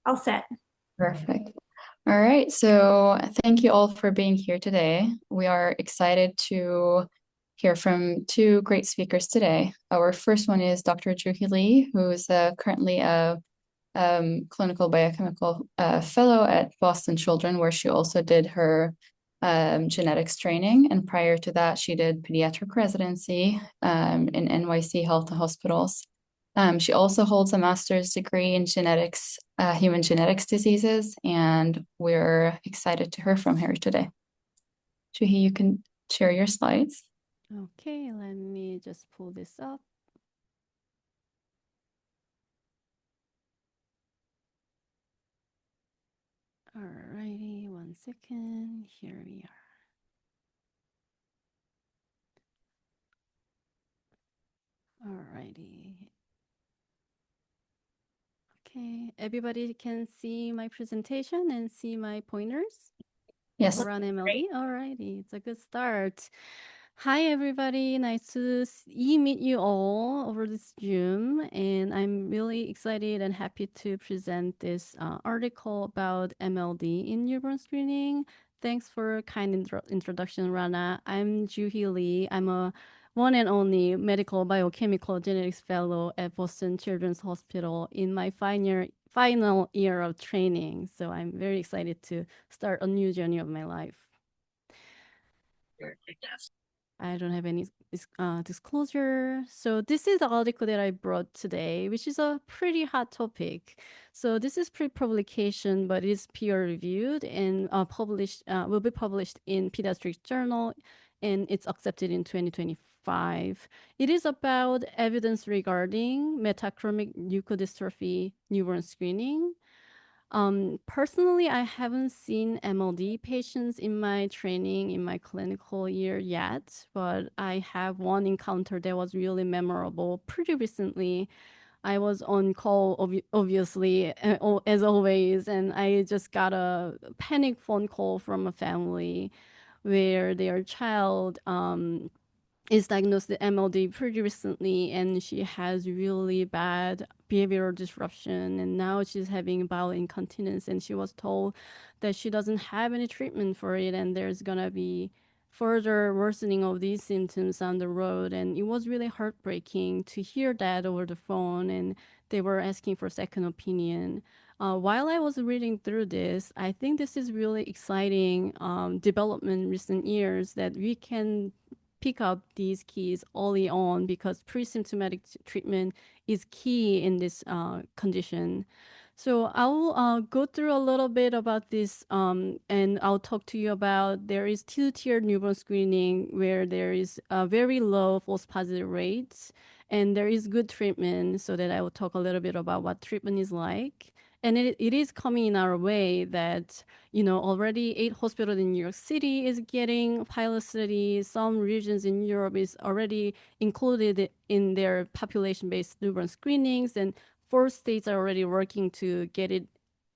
All set. Perfect. All right. So thank you all for being here today. We are excited to hear from two great speakers today. Our first one is Dr. Juhee Lee, who is currently a clinical biochemical fellow at Boston Children, where she also did her genetics training. And prior to that, she did pediatric residency in NYC Health Hospitals. She also holds a master's degree in genetics, human genetics diseases, and we're excited to hear from her today. Juhee, you can share your slides. Okay, let me just pull this up. Alrighty, 1 second. Here we are. Alrighty. Okay, everybody can see my presentation and see my pointers? Yes. Around MLD? Alrighty, it's a good start. Hi, everybody. Nice to meet you all over this Zoom. And I'm really excited and happy to present this article about MLD in newborn screening. Thanks for kind introduction, Rana. I'm Juhee Lee. I'm a one and only medical biochemical genetics fellow at Boston Children's Hospital in my final year of training. So I'm very excited to start a new journey of my life. I don't have any disclosure. So this is the article that I brought today, which is a pretty hot topic. So this is pre-publication, but it is peer-reviewed and will be published in Pediatrics Journal, and it's accepted in 2025. It is about evidence regarding metachromatic leukodystrophy newborn screening. Personally, I haven't seen MLD patients in my training in my clinical year yet, but I have one encounter that was really memorable pretty recently. I was on call, obviously, as always, and I just got a panic phone call from a family where their child is diagnosed with MLD pretty recently, and she has really bad behavioral disruption, and now she's having bowel incontinence, and she was told that she doesn't have any treatment for it, and there's gonna be further worsening of these symptoms on the road. And it was really heartbreaking to hear that over the phone, and they were asking for second opinion. While I was reading through this, I think this is really exciting development in recent years, that we can pick up these keys early on, because pre-symptomatic treatment is key in this condition. So I'll go through a little bit about this, and I'll talk to you about there is two-tier newborn screening where there is a very low false positive rates, and there is good treatment, so that I will talk a little bit about what treatment is like. And it is coming in our way that, already 8 hospitals in New York City is getting pilot studies. Some regions in Europe is already included in their population-based newborn screenings, and 4 states are already working to get it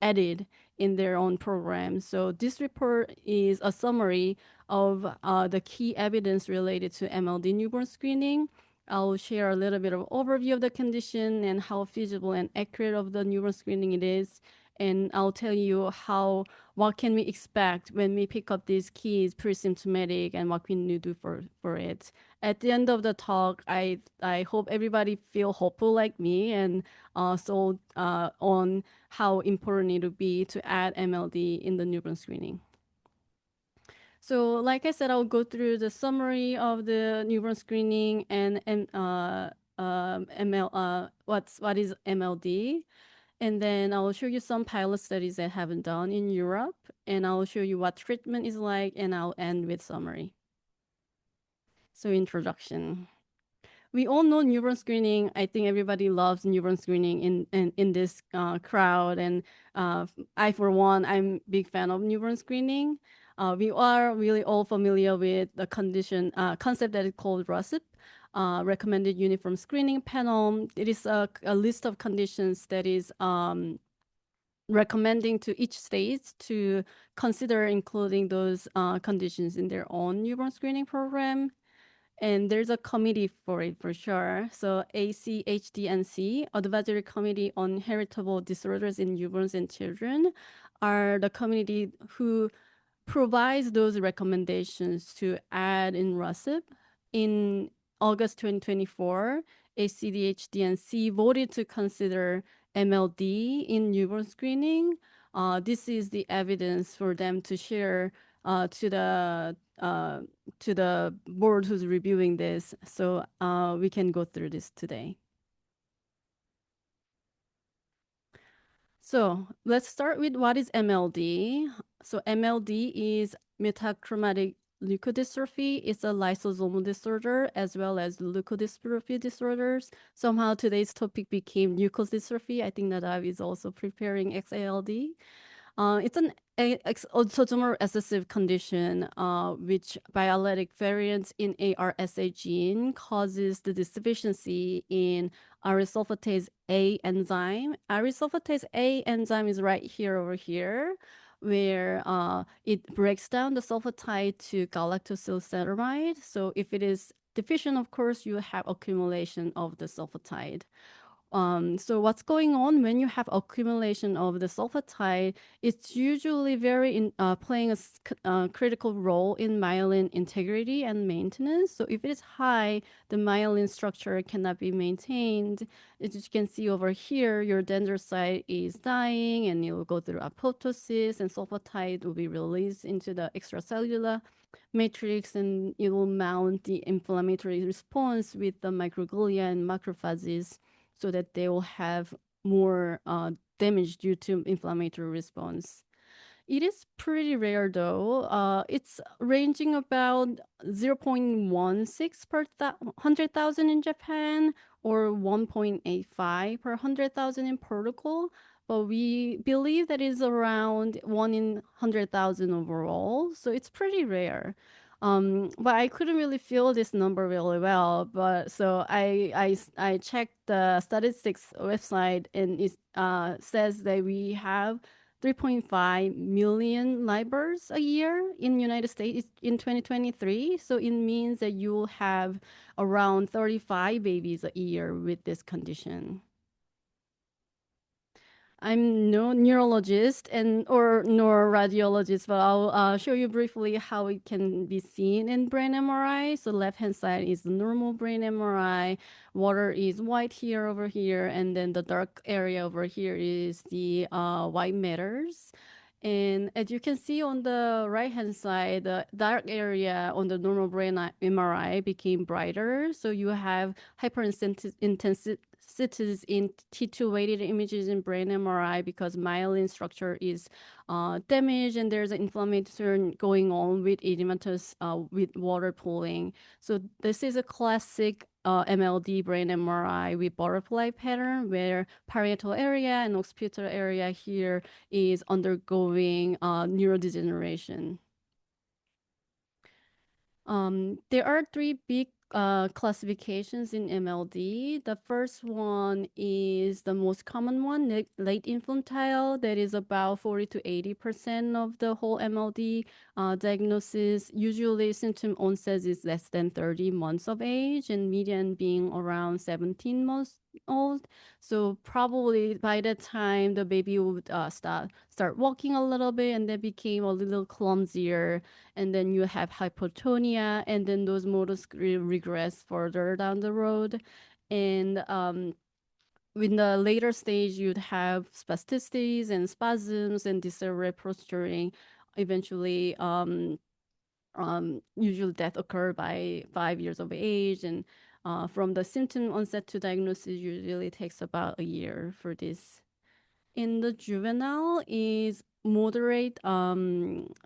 added in their own programs. So this report is a summary of the key evidence related to MLD newborn screening. I'll share a little bit of overview of the condition and how feasible and accurate of the newborn screening it is. And I'll tell you what can we expect when we pick up these keys pre-symptomatic, and what we need to do for it. At the end of the talk, I hope everybody feel hopeful like me, and also on how important it would be to add MLD in the newborn screening. So like I said, I'll go through the summary of the newborn screening and what is MLD. And then I'll show you some pilot studies that have been done in Europe, and I'll show you what treatment is like, and I'll end with summary. So introduction. We all know newborn screening. I think everybody loves newborn screening in this crowd, and I, for one, I'm a big fan of newborn screening. We are really all familiar with the concept that is called RUSP, Recommended Uniform Screening Panel. It is a list of conditions that is recommending to each state to consider including those conditions in their own newborn screening program. And there's a committee for it for sure. So ACHDNC, Advisory Committee on Heritable Disorders in Newborns and Children, are the committee who provides those recommendations to add in RACIP. In August 2024, ACDHD&C voted to consider MLD in newborn screening. This is the evidence for them to share to the board who's reviewing this. So we can go through this today. So let's start with what is MLD. So MLD is metachromatic leukodystrophy. It's a lysosomal disorder as well as leukodystrophy disorders. Somehow today's topic became leukodystrophy. I think Nadav is also preparing XALD. It's an autosomal recessive condition, which biallelic variants in ARSA gene causes the deficiency in isosulfatase A enzyme. Isosulfatase A enzyme is right here over here, where it breaks down the sulfatide to galactosylceramide. So if it is deficient, of course, you have accumulation of the sulfatide. So what's going on when you have accumulation of the sulfatide? It's usually playing a critical role in myelin integrity and maintenance. So if it is high, the myelin structure cannot be maintained. As you can see over here, your dendrocyte is dying and it will go through apoptosis and sulfatide will be released into the extracellular matrix and it will mount the inflammatory response with the microglia and macrophages so that they will have more damage due to inflammatory response. It is pretty rare though. It's ranging about 0.16 per 100,000 in Japan or 1.85 per 100,000 in Portugal. But we believe that is around 1 in 100,000 overall. So it's pretty rare. But I couldn't really feel this number really well. But so I checked the statistics website and it says that we have 3.5 million libraries a year in United States in 2023. So it means that you will have around 35 babies a year with this condition. I'm no neurologist and or nor radiologist, but I'll show you briefly how it can be seen in brain MRI. So left hand side is the normal brain MRI. Water is white here over here, and then the dark area over here is the white matters. And as you can see on the right hand side, the dark area on the normal brain MRI became brighter. So you have hyperintensity in T2 weighted images in brain MRI because myelin structure is damaged and there's an inflammation going on with edematous with water pooling. So this is a classic MLD brain MRI with butterfly pattern where parietal area and occipital area here is undergoing neurodegeneration. There are three big classifications in MLD. The first one is the most common one, late infantile. That is about 40 to 80% of the whole MLD diagnosis. Usually symptom onset is less than 30 months of age and median being around 17 months old. So probably by that time the baby would start walking a little bit and then became a little clumsier, and then you have hypotonia, and then those motor regress further down the road. And in the later stage, you'd have spasticities and spasms and disarray posturing. Eventually, usual death occur by 5 years of age, and from the symptom onset to diagnosis usually takes about a year for this. In the juvenile is moderate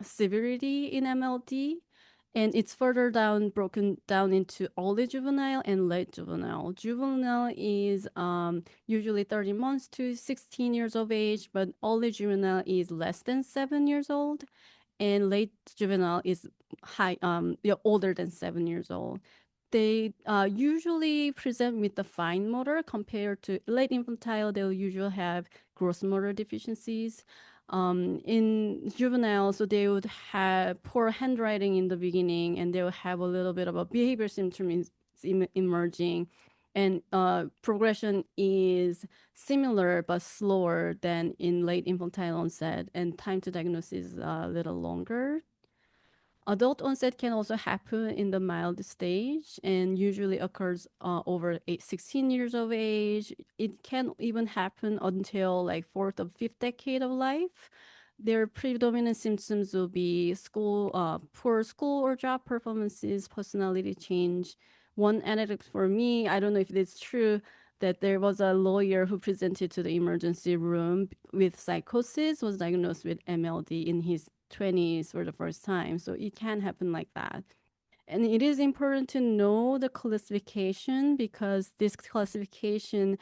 severity in MLD, and it's further down broken down into early juvenile and late juvenile. Juvenile is usually 30 months to 16 years of age, but early juvenile is less than 7 years old, and late juvenile is older than 7 years old. They usually present with the fine motor compared to late infantile. They'll usually have gross motor deficiencies. In juvenile, so they would have poor handwriting in the beginning, and they would have a little bit of a behavior symptom emerging, and progression is similar but slower than in late infantile onset, and time to diagnosis is a little longer. Adult onset can also happen in the mild stage and usually occurs over 16 years of age. It can even happen until like fourth or fifth decade of life. Their predominant symptoms will be poor school or job performances, personality change. One anecdote for me, I don't know if it's true, that there was a lawyer who presented to the emergency room with psychosis, was diagnosed with MLD in his 20s for the first time. So it can happen like that. And it is important to know the classification because this classification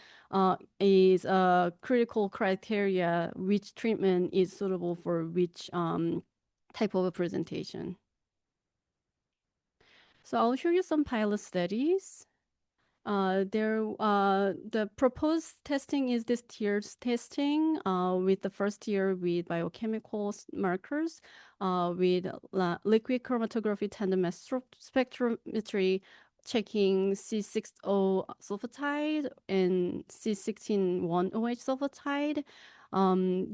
is a critical criteria which treatment is suitable for which type of a presentation. So I'll show you some pilot studies. The proposed testing is this tiered testing with the first tier with biochemical markers, with liquid chromatography tandem mass spectrometry checking C6O sulfatide and C16-1OH sulfatide.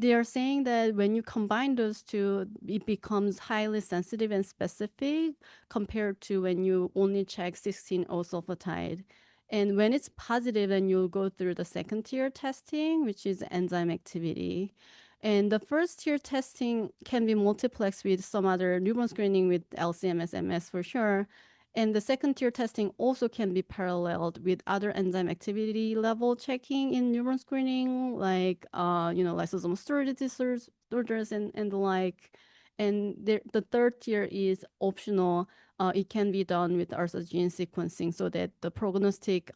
They are saying that when you combine those two, it becomes highly sensitive and specific compared to when you only check 16O sulfatide. And when it's positive, then you'll go through the second tier testing, which is enzyme activity. And the first tier testing can be multiplexed with some other newborn screening with LCMS, MS for sure. And the second tier testing also can be paralleled with other enzyme activity level checking in newborn screening, like lysosomal storage disorders and the like. And the third tier is optional. It can be done with ARSA gene sequencing so that the prognostic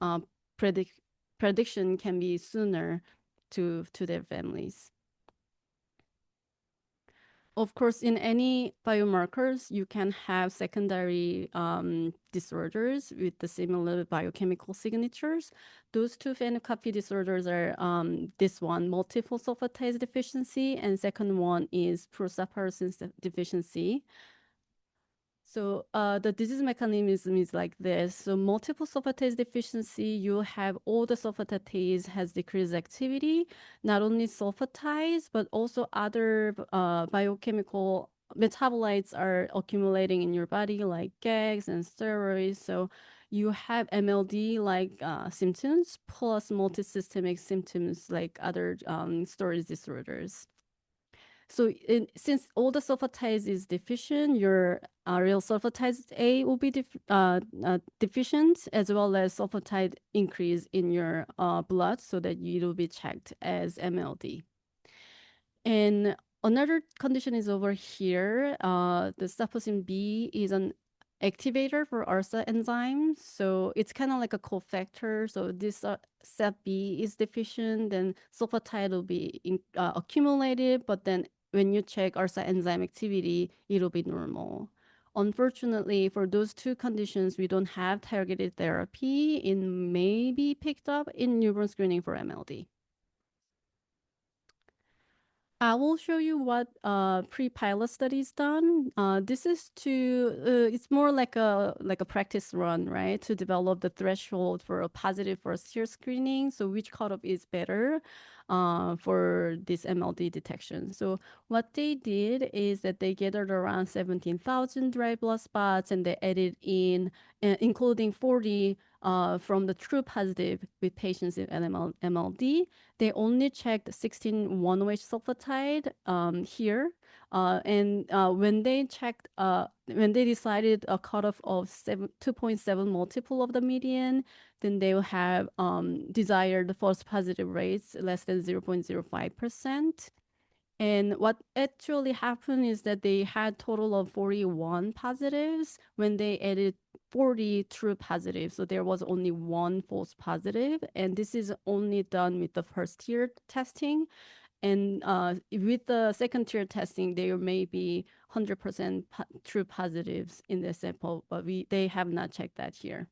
prediction can be sooner to their families. Of course, in any biomarkers, you can have secondary disorders with the similar biochemical signatures. Those two phenocopy disorders are this one, multiple sulfatase deficiency, and second one is prosaparosin deficiency. So the disease mechanism is like this. So multiple sulfatase deficiency, you have all the sulfatase has decreased activity, not only sulfatase, but also other biochemical metabolites are accumulating in your body like GAGs and steroids. So you have MLD-like symptoms plus multisystemic symptoms like other storage disorders. So since all the sulfatase is deficient, your real sulfatase A will be deficient, as well as sulfatide increase in your blood so that it will be checked as MLD. And another condition is over here. The saposin B is an activator for ARSA enzymes. So it's kind of like a cofactor. So this SAP-B is deficient, then sulfatide will be accumulated, but then when you check ARSA enzyme activity, it'll be normal. Unfortunately, for those two conditions, we don't have targeted therapy. It may be picked up in newborn screening for MLD. I will show you what pre-pilot studies done. This is it's more like a practice run, right? To develop the threshold for a positive first-year screening. So which cutoff is better for this MLD detection? So what they did is that they gathered around 17,000 dry blood spots and they added in, including 40 from the true positive with patients in MLD. They only checked 16-1-OH sulfatide here. And when they checked, when they decided a cutoff of 2.7 multiple of the median, then they will have desired false positive rates less than 0.05%. And what actually happened is that they had total of 41 positives when they added 40 true positives. So there was only one false positive. And this is only done with the first tier testing. And with the second tier testing, there may be 100% true positives in the sample, but they have not checked that here.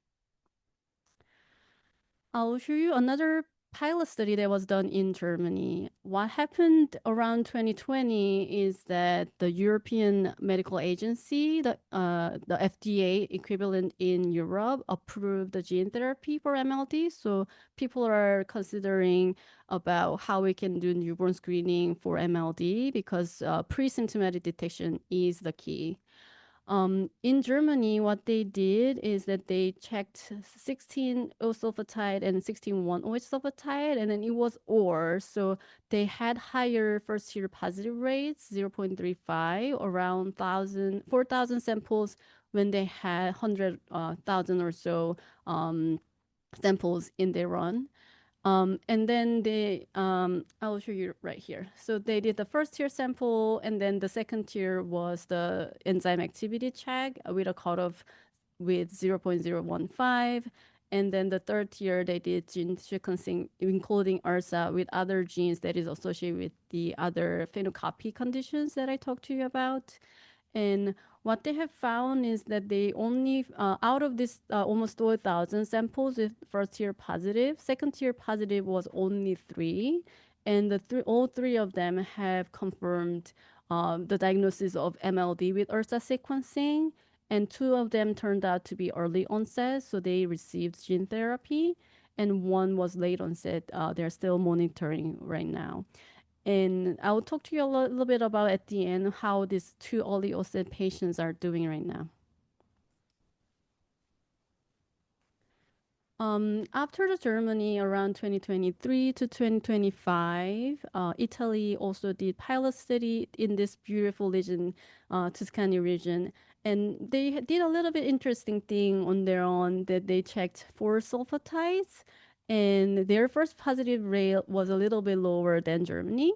I'll show you another pilot study that was done in Germany. What happened around 2020 is that the European Medical Agency, the FDA equivalent in Europe, approved the gene therapy for MLD. So people are considering about how we can do newborn screening for MLD because pre-symptomatic detection is the key. In Germany, what they did is that they checked 16-O sulfatide and 16-1-OH sulfatide, and then it was OR. So they had higher first year positive rates, 0.35, around 4,000 samples when they had 100,000 or so samples in their run. And then I'll show you right here. So they did the first tier sample, and then the second tier was the enzyme activity check with a cutoff with 0.015. And then the third tier, they did gene sequencing, including ERSA with other genes that is associated with the other phenocopy conditions that I talked to you about. And what they have found is that they only, out of this almost 4,000 samples with first tier positive, second tier positive was only three. And all three of them have confirmed the diagnosis of MLD with ERSA sequencing. And two of them turned out to be early onset, so they received gene therapy. And one was late onset. They're still monitoring right now. And I'll talk to you a little bit about at the end how these two early onset patients are doing right now. After the Germany around 2023 to 2025, Italy also did pilot study in this beautiful region, Tuscany region. And they did a little bit interesting thing on their own that they checked for sulfatides, and their first positive rate was a little bit lower than Germany.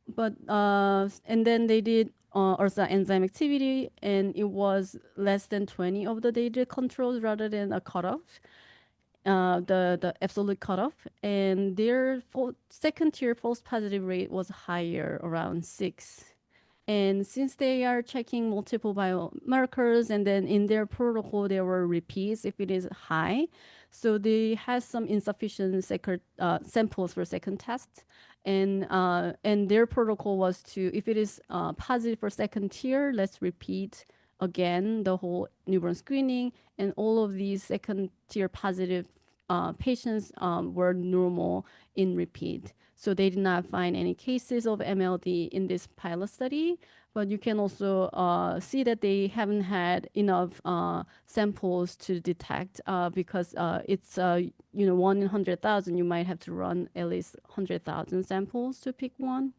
But and then they did also enzyme activity, and it was less than 20 of the data controls rather than a cutoff, the absolute cutoff. And their second tier false positive rate was higher, around 6. And since they are checking multiple biomarkers, and then in their protocol, there were repeats if it is high. So they had some insufficient samples for second test. And their protocol was to, if it is positive for second tier, let's repeat again the whole newborn screening. And all of these second tier positive patients were normal in repeat. So they did not find any cases of MLD in this pilot study, but you can also see that they haven't had enough samples to detect because it's 1 in 100,000. You might have to run at least 100,000 samples to pick one.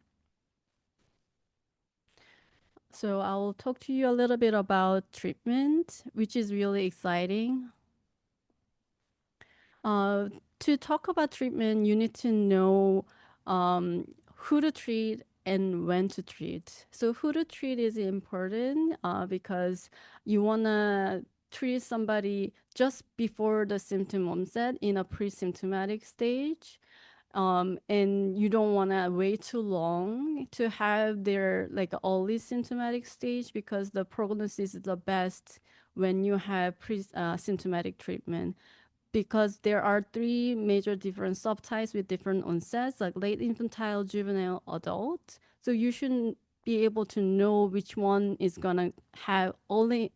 So I'll talk to you a little bit about treatment, which is really exciting. Uh, to talk about treatment, you need to know who to treat and when to treat. So who to treat is important because you want to treat somebody just before the symptom onset in a pre-symptomatic stage. And you don't want to wait too long to have their like early symptomatic stage because the prognosis is the best when you have pre-symptomatic treatment because there are three major different subtypes with different onsets, like late infantile, juvenile, adult. So you should be able to know which one is gonna have only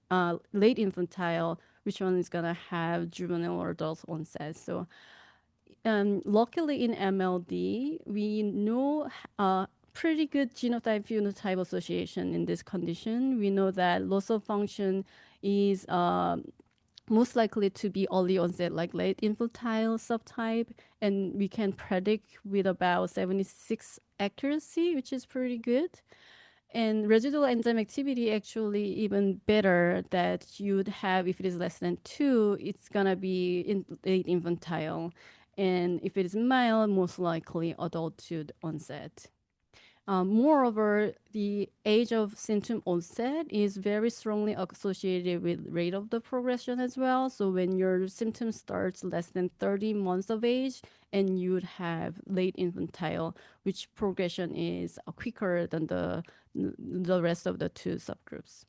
late infantile, which one is gonna have juvenile or adult onset. So luckily in MLD, we know pretty good genotype phenotype association in this condition. We know that loss of function is most likely to be early onset, like late infantile subtype, and we can predict with about 76 accuracy, which is pretty good. And residual enzyme activity actually even better that you'd have if it is less than 2, it's gonna be in late infantile. And if it is mild, most likely adulthood onset. Moreover, the age of symptom onset is very strongly associated with rate of the progression as well. So when your symptom starts less than 30 months of age, and you'd have late infantile, which progression is quicker than the rest of the two subgroups.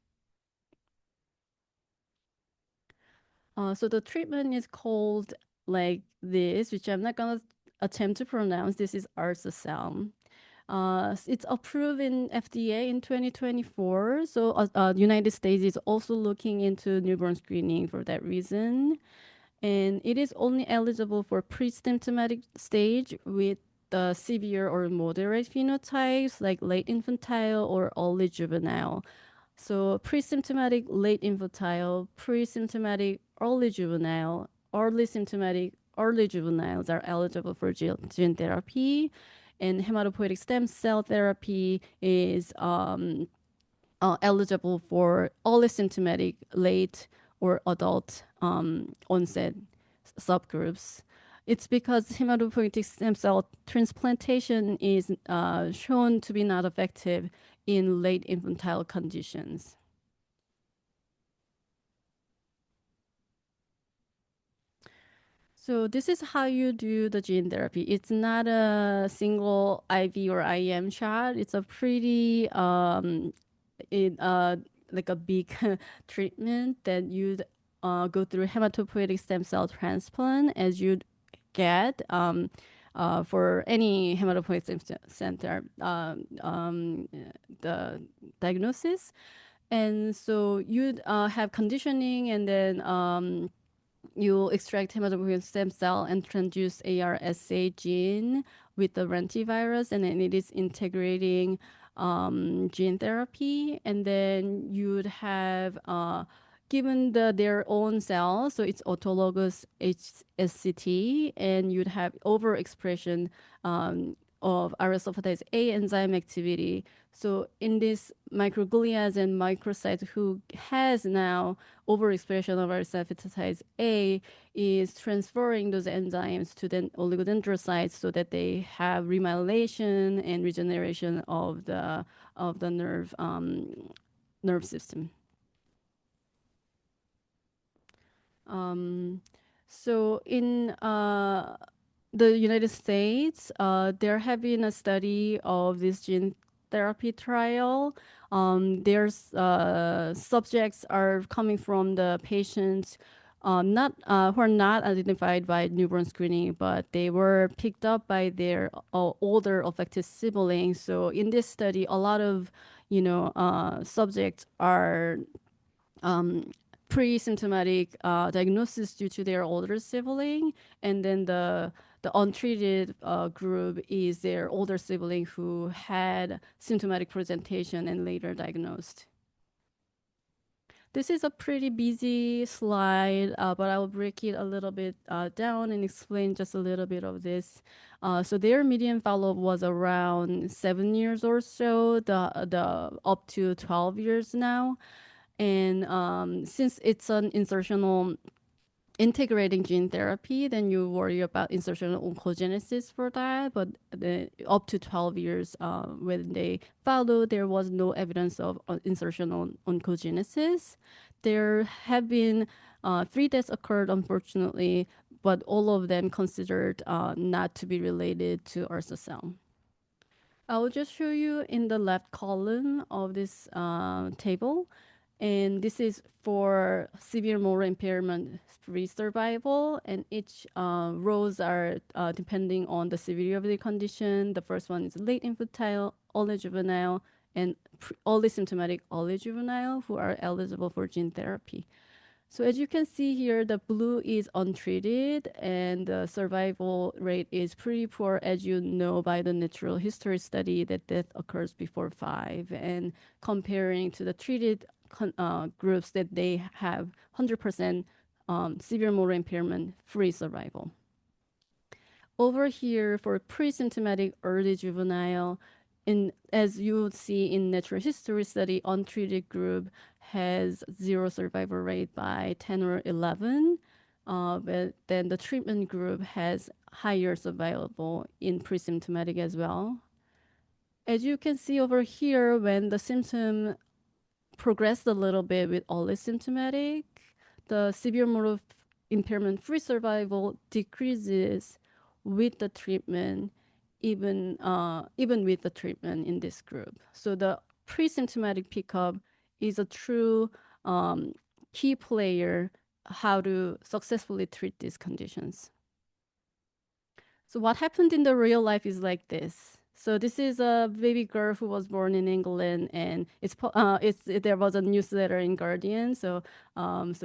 So the treatment is called like this, which I'm not gonna attempt to pronounce, this is Arzacel. It's approved in FDA in 2024. So United States is also looking into newborn screening for that reason. And it is only eligible for pre-symptomatic stage with the severe or moderate phenotypes like late infantile or early juvenile. So pre-symptomatic late infantile, pre-symptomatic early juvenile, early symptomatic early juveniles are eligible for gene therapy, and hematopoietic stem cell therapy is eligible for early symptomatic late or adult onset subgroups. It's because hematopoietic stem cell transplantation is shown to be not effective in late infantile conditions. So this is how you do the gene therapy. It's not a single IV or IM shot. It's a pretty it like a big treatment that you'd go through hematopoietic stem cell transplant as you'd get for any hematopoietic stem center the diagnosis. And so you'd have conditioning, and then you extract hematopoietic stem cell and transduce ARSA gene with the lentivirus, and then it is integrating gene therapy. And then you'd have given their own cell, so it's autologous HSCT, and you'd have overexpression of isosulfatase A enzyme activity. So in this microglias and microcytes who has now overexpression of isosulfatase A is transferring those enzymes to the oligodendrocytes so that they have remyelination and regeneration of the nerve system. So in the United States, there have been a study of this gene therapy trial. There's subjects are coming from the patients not who are not identified by newborn screening, but they were picked up by their older affected siblings. So in this study, a lot of subjects are pre-symptomatic diagnosis due to their older sibling, and then the untreated group is their older sibling who had symptomatic presentation and later diagnosed. This is a pretty busy slide, but I will break it a little bit down and explain just a little bit of this. So their median follow-up was around 7 years or so, the up to 12 years now. And since it's an insertional integrating gene therapy, then you worry about insertional oncogenesis for that. But up to 12 years, when they followed, there was no evidence of insertional oncogenesis. There have been 3 deaths occurred, unfortunately, but all of them considered not to be related to Arzacel. I will just show you in the left column of this table. And this is for severe motor impairment free survival. And each rows are depending on the severity of the condition. The first one is late infantile, early juvenile, and early symptomatic early juvenile who are eligible for gene therapy. So as you can see here, the blue is untreated and the survival rate is pretty poor, as you know by the natural history study that death occurs before 5. And comparing to the treated groups that they have 100% severe motor impairment free survival. Over here for pre-symptomatic early juvenile, as you would see in natural history study, untreated group has 0 survival rate by 10 or 11. But then the treatment group has higher survival in pre-symptomatic as well. As you can see over here, when the symptom progressed a little bit with early symptomatic, the severe motor impairment free survival decreases with the treatment, even with the treatment in this group. So the pre-symptomatic pickup is a true key player how to successfully treat these conditions. So what happened in the real life is like this. So this is a baby girl who was born in England, and there was a newsletter in Guardian, so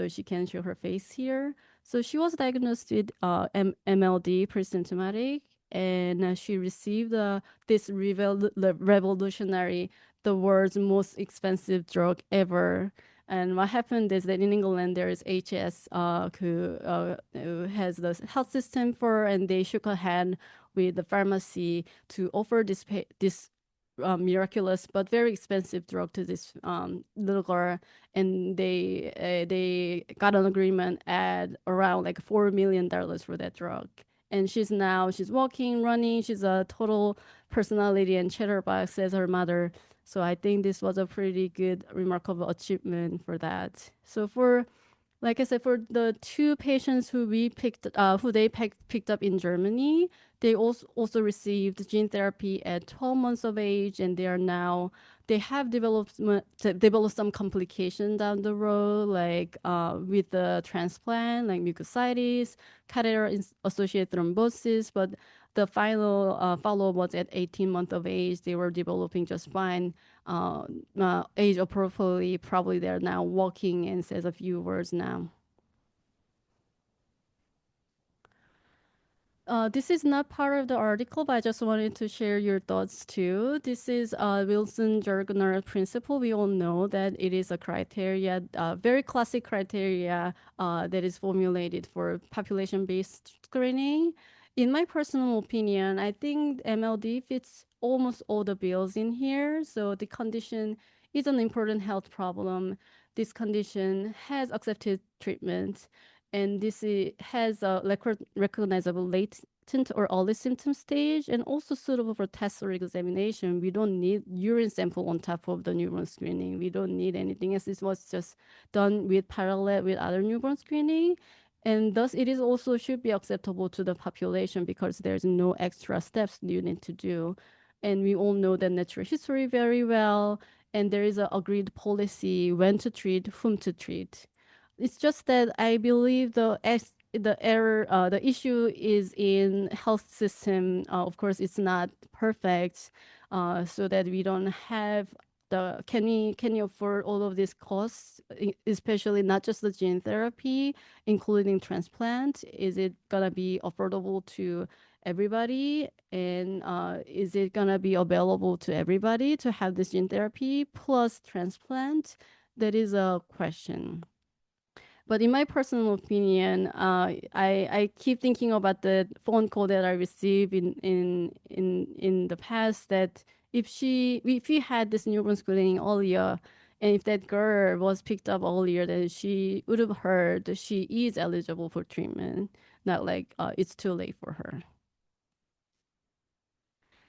she can show her face here. So she was diagnosed with MLD, pre-symptomatic, and she received this revolutionary, the world's most expensive drug ever. And what happened is that in England there is HS who has the health system for, and they shook a hand with the pharmacy to offer this miraculous but very expensive drug to this little girl, and they got an agreement at around like $4 million for that drug. And she's walking, running. She's a total personality and chatterbox, says her mother. So I think this was a pretty good, remarkable achievement for that. So for like I said, for the two patients who they picked up in Germany, they also received gene therapy at 12 months of age, and they have developed some complication down the road, like with the transplant, like mucositis, catheter-associated thrombosis, but the final follow-up was at 18 months of age. They were developing just fine, age appropriately. Probably they're now walking and says a few words now. This is not part of the article, but I just wanted to share your thoughts too. This is Wilson-Jergner principle. We all know that it is a criteria, very classic criteria that is formulated for population-based screening. In my personal opinion, I think MLD fits almost all the bills in here. So the condition is an important health problem. This condition has accepted treatment, and has a recognizable latent or early symptom stage, and also suitable for test or examination. We don't need urine sample on top of the newborn screening. We don't need anything else. This was just done with parallel with other newborn screening. And thus, it is also should be acceptable to the population because there's no extra steps you need to do. And we all know the natural history very well. And there is an agreed policy when to treat, whom to treat. It's just that I believe the issue is in health system. Of course, it's not perfect, so that we don't have the can you afford all of these costs, especially not just the gene therapy, including transplant. Is it gonna be affordable to everybody, and is it gonna be available to everybody to have this gene therapy plus transplant? That is a question. But in my personal opinion, I keep thinking about the phone call that I received in the past, that if we had this newborn screening earlier, and if that girl was picked up earlier, then she would have heard she is eligible for treatment, not like it's too late for her.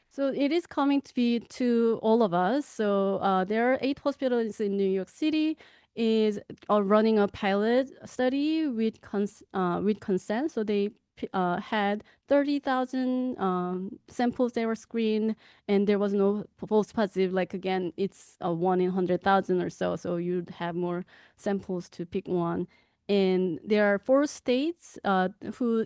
So it is coming to be to all of us. So there are 8 hospitals in New York City is running a pilot study with consent. So they had 30,000 samples that were screened, and there was no false positive. Like again, it's a 1 in 100,000 or so. So you'd have more samples to pick one. And there are 4 states who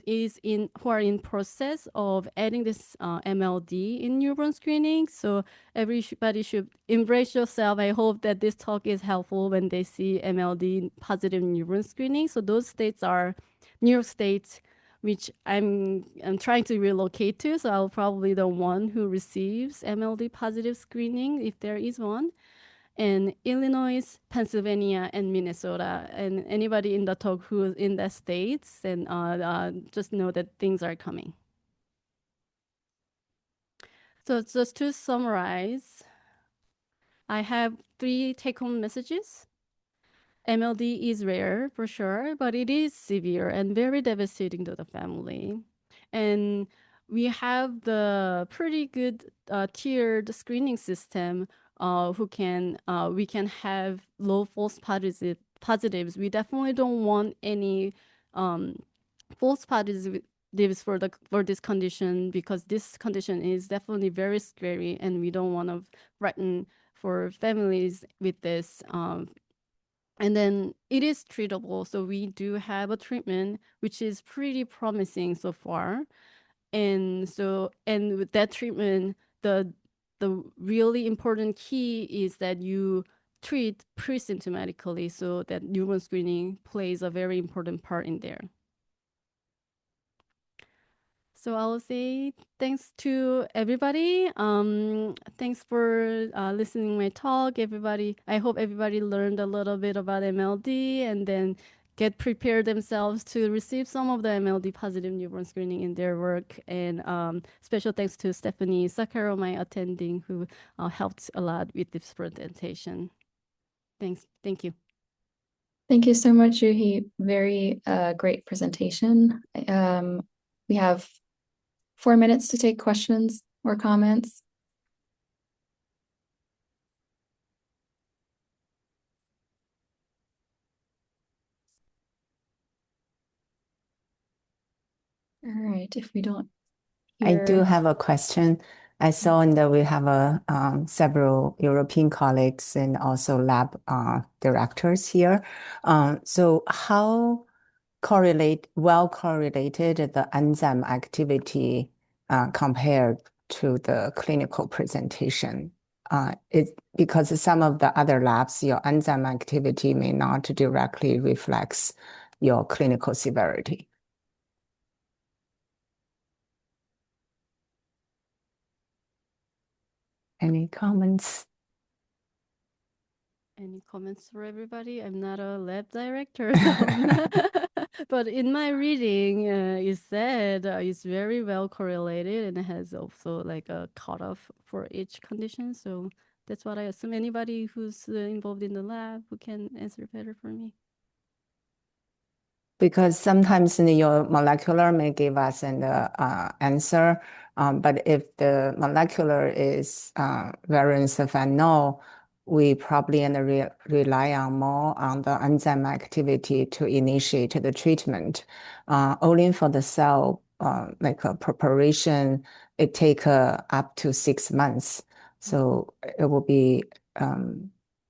are in process of adding this MLD in newborn screening. So everybody should embrace yourself. I hope that this talk is helpful when they see MLD positive newborn screening. So those states are New York State, which I'm trying to relocate to. So I'll probably the one who receives MLD positive screening if there is one, and Illinois, Pennsylvania, and Minnesota. And anybody in the talk who's in the states, and just know that things are coming. So just to summarize, I have 3 take-home messages. MLD is rare for sure, but it is severe and very devastating to the family. And we have the pretty good tiered screening system we can have low false positives. We definitely don't want any false positives for this condition, because this condition is definitely very scary, and we don't want to threaten for families with this. And then it is treatable. So we do have a treatment which is pretty promising so far. And so, and with that treatment, the really important key is that you treat pre-symptomatically, so that newborn screening plays a very important part in there. So I'll say thanks to everybody. Thanks for listening my talk, everybody. I hope everybody learned a little bit about MLD and then get prepared themselves to receive some of the MLD positive newborn screening in their work. And special thanks to Stephanie Sakaro, my attending, who helped a lot with this presentation. Thanks. Thank you. Thank you so much, Juhee. Very great presentation. We have 4 minutes to take questions or comments. All right, if we don't I do hear. have a question. I saw that we have several European colleagues and also lab directors here. So how well correlated the enzyme activity compared to the clinical presentation? Because some of the other labs, your enzyme activity may not directly reflects your clinical severity. Any comments? Any comments for everybody? I'm not a lab director, so but in my reading, it said it's very well correlated and it has also like a cutoff for each condition. So that's what I assume. Anybody who's involved in the lab who can answer better for me. Because sometimes your molecular may give us an answer, but if the molecular is variance of unknown, we probably rely on more on the enzyme activity to initiate the treatment. Only for the cell, like a preparation, it take up to 6 months. So it will be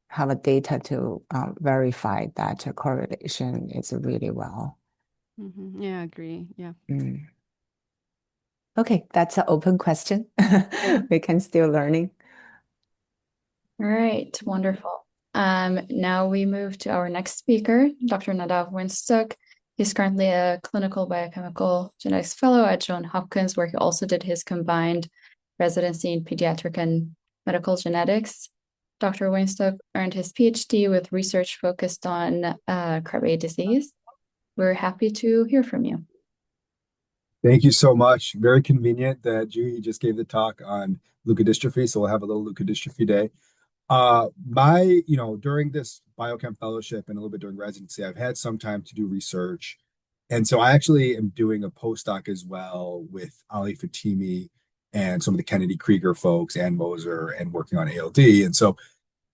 have a data to verify that correlation is really well. Yeah, I agree. Yeah. Okay, that's an open question. We can still learning. All right, wonderful. Now we move to our next speaker, Dr. Nadav Weinstock. He's currently a clinical biochemical genetics fellow at Johns Hopkins, where he also did his combined residency in pediatric and medical genetics. Dr. Weinstock earned his PhD with research focused on Krabbe disease. We're happy to hear from you. Thank you so much. Very convenient that Juhee just gave the talk on leukodystrophy, so we'll have a little leukodystrophy day. During this biochem fellowship and a little bit during residency, I've had some time to do research. And so I actually am doing a postdoc as well with Ali Fatimi and some of the Kennedy Krieger folks and Moser and working on ALD. And so,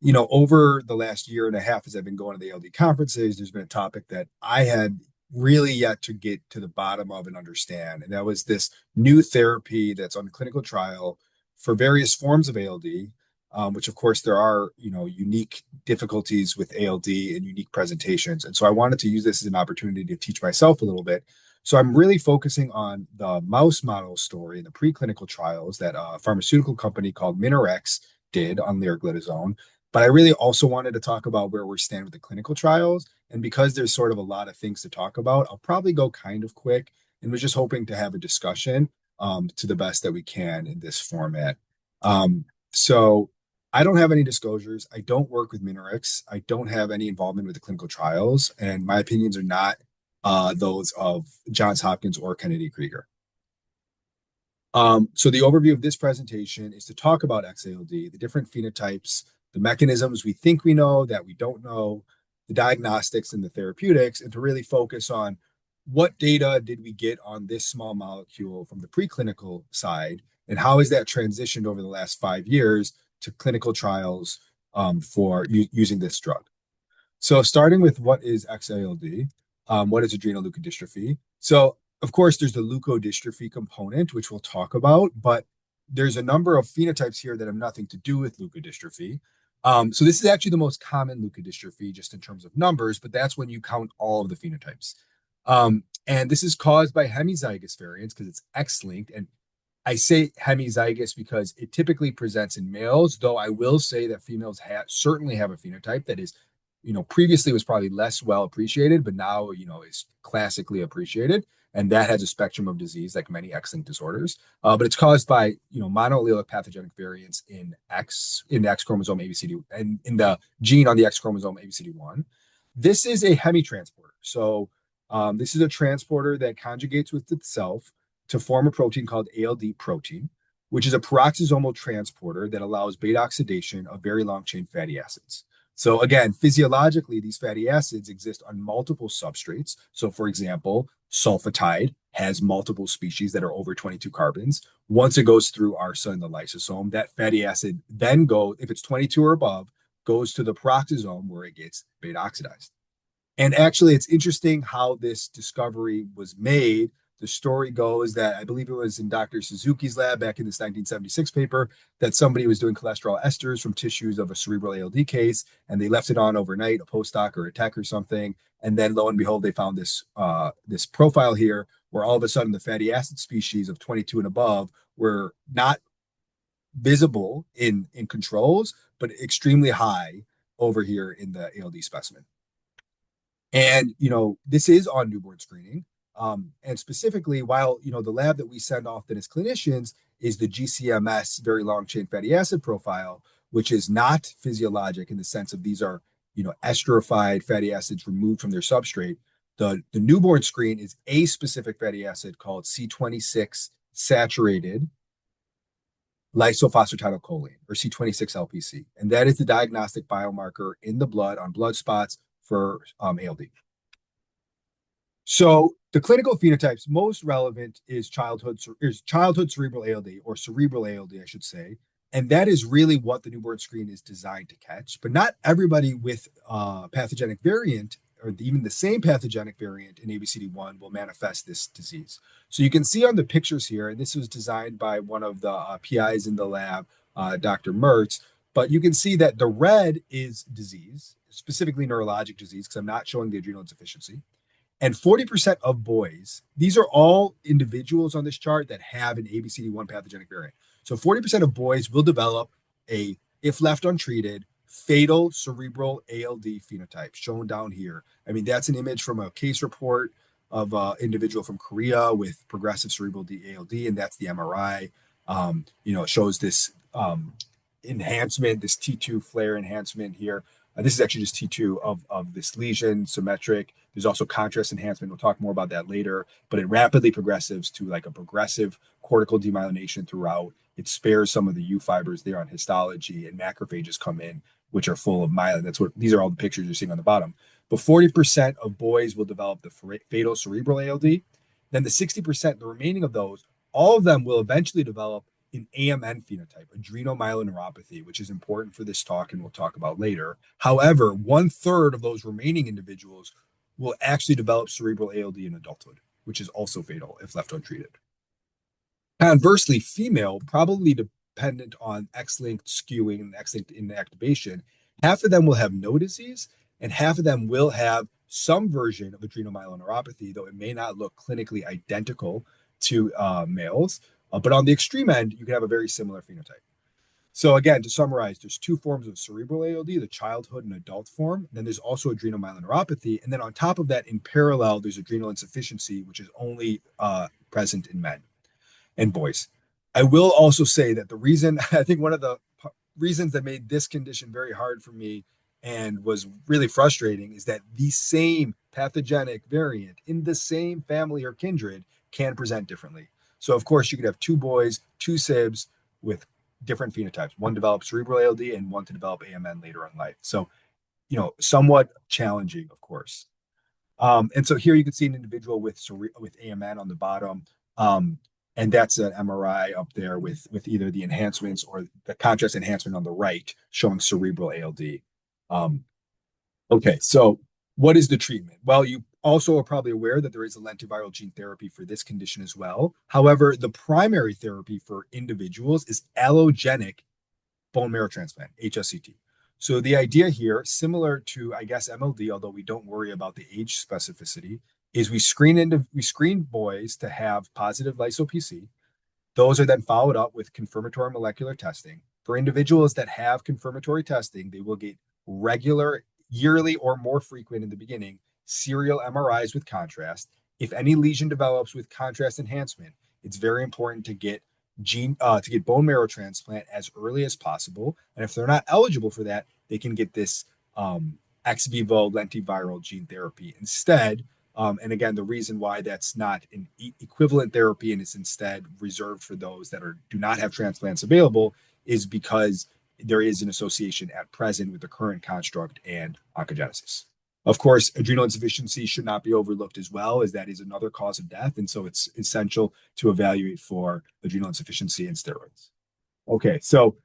over the last year and a half, as I've been going to the ALD conferences, there's been a topic that I had really yet to get to the bottom of and understand. And that was this new therapy that's on clinical trial for various forms of ALD. Which of course there are, unique difficulties with ALD and unique presentations. And so I wanted to use this as an opportunity to teach myself a little bit. So I'm really focusing on the mouse model story, the preclinical trials that a pharmaceutical company called Minarex did on leriglitazone. But I really also wanted to talk about where we stand with the clinical trials. And because there's sort of a lot of things to talk about, I'll probably go kind of quick and was just hoping to have a discussion to the best that we can in this format. So I don't have any disclosures. I don't work with Minarex. I don't have any involvement with the clinical trials, and my opinions are not those of Johns Hopkins or Kennedy Krieger. So the overview of this presentation is to talk about XALD, the different phenotypes, the mechanisms we think we know that we don't know, the diagnostics and the therapeutics, and to really focus on what data did we get on this small molecule from the preclinical side, and how has that transitioned over the last 5 years to clinical trials for using this drug. So starting with what is XALD, what is adrenoleukodystrophy? So of course there's the leukodystrophy component, which we'll talk about, but there's a number of phenotypes here that have nothing to do with leukodystrophy. So this is actually the most common leukodystrophy just in terms of numbers, but that's when you count all of the phenotypes. And this is caused by hemizygous variants because it's X-linked. And I say hemizygous because it typically presents in males, though I will say that females certainly have a phenotype that is, previously was probably less well appreciated, but now, is classically appreciated. And that has a spectrum of disease like many X-linked disorders. But it's caused by, monoallelic pathogenic variants in the X chromosome ABCD and in the gene on the X chromosome ABCD1. This is a hemitransporter. So this is a transporter that conjugates with itself to form a protein called ALD protein, which is a peroxisomal transporter that allows beta oxidation of very long-chain fatty acids. So again, physiologically, these fatty acids exist on multiple substrates. So for example, sulfatide has multiple species that are over 22 carbons. Once it goes through ARSA in the lysosome, that fatty acid then if it's 22 or above, goes to the peroxisome where it gets beta oxidized. And actually, it's interesting how this discovery was made. The story goes that I believe it was in Dr. Suzuki's lab back in this 1976 paper that somebody was doing cholesterol esters from tissues of a cerebral ALD case, and they left it on overnight, a postdoc or a tech or something. And then lo and behold, they found this this profile here where all of a sudden the fatty acid species of 22 and above were not visible in controls, but extremely high over here in the ALD specimen. And, this is on newborn screening. And specifically, while, the lab that we send often as clinicians is the GCMS, very long chain fatty acid profile, which is not physiologic in the sense of these are, esterified fatty acids removed from their substrate. The newborn screen is a specific fatty acid called C26 saturated lysophosphatidylcholine, or C26LPC. And that is the diagnostic biomarker in the blood on blood spots for ALD. So the clinical phenotypes most relevant is childhood cerebral ALD, or cerebral ALD, I should say. And that is really what the newborn screen is designed to catch. But not everybody with pathogenic variant, or even the same pathogenic variant in ABCD1, will manifest this disease. So you can see on the pictures here, and this was designed by one of the PIs in the lab, Dr. Mertz, but you can see that the red is disease, specifically neurologic disease, because I'm not showing the adrenal insufficiency. And 40% of boys, these are all individuals on this chart that have an ABCD1 pathogenic variant. So 40% of boys will develop if left untreated, fatal cerebral ALD phenotype shown down here. I mean, that's an image from a case report of an individual from Korea with progressive cerebral ALD, and that's the MRI. It shows this enhancement, this T2 flare enhancement here. This is actually just T2 of this lesion, symmetric. There's also contrast enhancement. We'll talk more about that later, but it rapidly progresses to like a progressive cortical demyelination throughout. It spares some of the U fibers there on histology, and macrophages come in, which are full of myelin. These are all the pictures you're seeing on the bottom. But 40% of boys will develop the fatal cerebral ALD. Then the 60%, the remaining of those, all of them will eventually develop an AMN phenotype, adrenomyeloneuropathy, which is important for this talk and we'll talk about later. However, 1/3 of those remaining individuals will actually develop cerebral ALD in adulthood, which is also fatal if left untreated. Conversely, female, probably dependent on X-linked skewing and X-linked inactivation, half of them will have no disease and half of them will have some version of adrenomyeloneuropathy, though it may not look clinically identical to males. But on the extreme end, you can have a very similar phenotype. So again, to summarize, there's two forms of cerebral ALD, the childhood and adult form. Then there's also adrenomyeloneuropathy. And then on top of that, in parallel, there's adrenal insufficiency, which is only present in men and boys. I will also say that I think one of the reasons that made this condition very hard for me and was really frustrating is that the same pathogenic variant in the same family or kindred can present differently. So of course you could have two boys, two SIBs with different phenotypes. One develops cerebral ALD and one to develop AMN later in life. So, somewhat challenging, of course. And so here you can see an individual with AMN on the bottom. And that's an MRI up there with either the enhancements or the contrast enhancement on the right showing cerebral ALD. Okay, so what is the treatment? Well, you also are probably aware that there is a lentiviral gene therapy for this condition as well. However, the primary therapy for individuals is allogenic bone marrow transplant, HSCT. So the idea here, similar to, I guess, MLD, although we don't worry about the age specificity, is we screen boys to have positive lyso-PC. Those are then followed up with confirmatory molecular testing. For individuals that have confirmatory testing, they will get regular, yearly or more frequent in the beginning, serial MRIs with contrast. If any lesion develops with contrast enhancement, it's very important to get bone marrow transplant as early as possible. And if they're not eligible for that, they can get this ex vivo lentiviral gene therapy instead. And again, the reason why that's not an equivalent therapy and it's instead reserved for those that do not have transplants available is because there is an association at present with the current construct and oncogenesis. Of course, adrenal insufficiency should not be overlooked as well, as that is another cause of death. And so it's essential to evaluate for adrenal insufficiency and steroids. Okay, so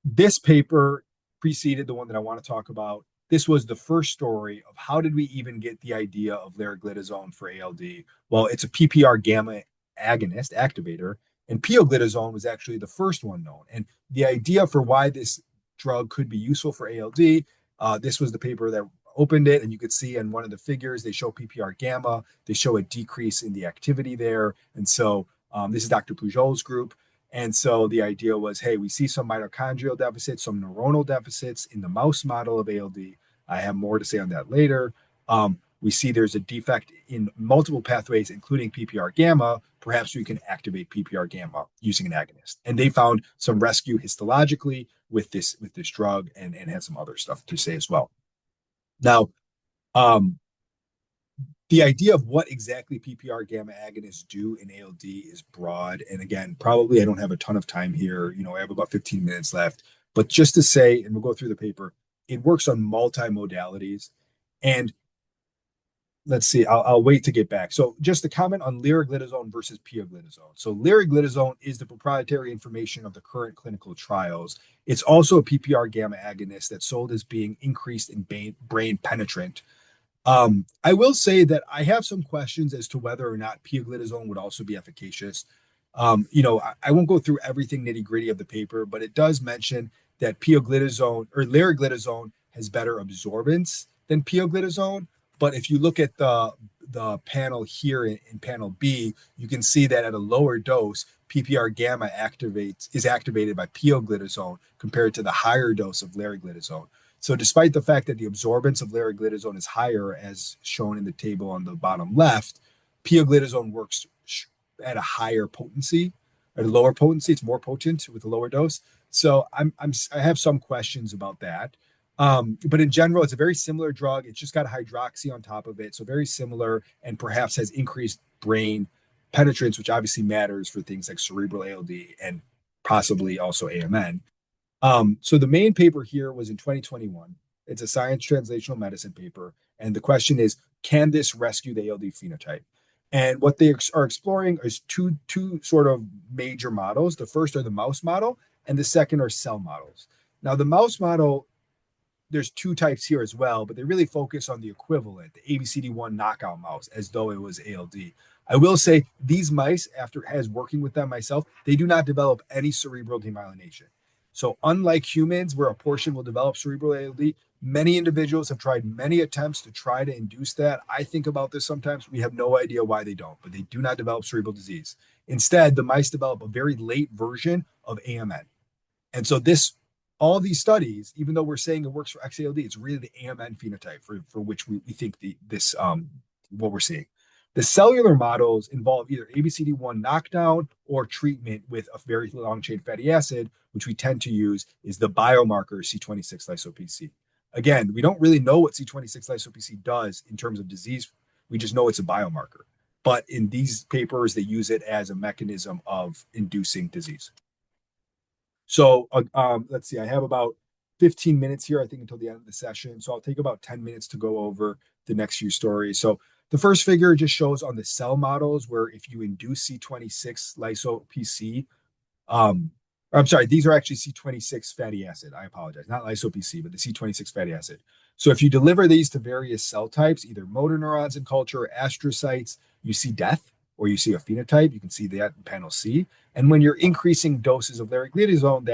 this paper preceded the one that I want to talk about. This was the first story of how did we even get the idea of leriglitazone for ALD? Well, it's a PPARγ agonist activator, and pioglitazone was actually the first one known. And the idea for why this drug could be useful for ALD, this was the paper that opened it, and you could see in one of the figures, they show PPARγ, they show a decrease in the activity there. And so this is Dr. Pujol's group. And so the idea was, hey, we see some mitochondrial deficits, some neuronal deficits in the mouse model of ALD. I have more to say on that later. We see there's a defect in multiple pathways, including PPARγ. Perhaps we can activate PPARγ using an agonist. And they found some rescue histologically with this drug and had some other stuff to say as well. Now, the idea of what exactly PPARγ agonists do in ALD is broad. And again, probably I don't have a ton of time here. I have about 15 minutes left. But just to say, and we'll go through the paper, it works on multimodalities. And let's see, I'll wait to get back. So just to comment on leriglitazone versus pioglitazone. So leriglitazone is the proprietary information of the current clinical trials. It's also a PPARγ agonist that's sold as being increased in brain penetrant. I will say that I have some questions as to whether or not pioglitazone would also be efficacious. I won't go through everything nitty gritty of the paper, but it does mention that pioglitazone or leriglitazone has better absorbance than pioglitazone. But if you look at the panel here in panel B, you can see that at a lower dose, PPARγ is activated by pioglitazone compared to the higher dose of leriglitazone. So despite the fact that the absorbance of leriglitazone is higher, as shown in the table on the bottom left, pioglitazone works at a higher potency, at a lower potency. It's more potent with a lower dose. So I have some questions about that. But in general, it's a very similar drug. It's just got hydroxy on top of it. So very similar and perhaps has increased brain penetrance, which obviously matters for things like cerebral ALD and possibly also AMN. So the main paper here was in 2021. It's a Science Translational Medicine paper. And the question is, can this rescue the ALD phenotype? And what they are exploring is two sort of major models. The first are the mouse model, and the second are cell models. Now, the mouse model, there's two types here as well, but they really focus on the equivalent, the ABCD1 knockout mouse, as though it was ALD. I will say these mice, after working with them myself, they do not develop any cerebral demyelination. So unlike humans, where a portion will develop cerebral ALD, many individuals have tried many attempts to try to induce that. I think about this sometimes. We have no idea why they don't, but they do not develop cerebral disease. Instead, the mice develop a very late version of AMN. And so all these studies, even though we're saying it works for XALD, it's really the AMN phenotype for which we think what we're seeing. The cellular models involve either ABCD1 knockdown or treatment with a very long-chain fatty acid, which we tend to use is the biomarker C26 lyso-PC. Again, we don't really know what C26 lyso-PC does in terms of disease. We just know it's a biomarker. But in these papers, they use it as a mechanism of inducing disease. So let's see, I have about 15 minutes here, I think, until the end of the session. So I'll take about 10 minutes to go over the next few stories. So the first figure just shows on the cell models where if you induce C26 lyso-PC, I'm sorry, these are actually C26 fatty acid. I apologize, not lyso-PC, but the C26 fatty acid. So if you deliver these to various cell types, either motor neurons in culture or astrocytes, you see death or you see a phenotype. You can see that in panel C. And when you're increasing doses of leriglitazone,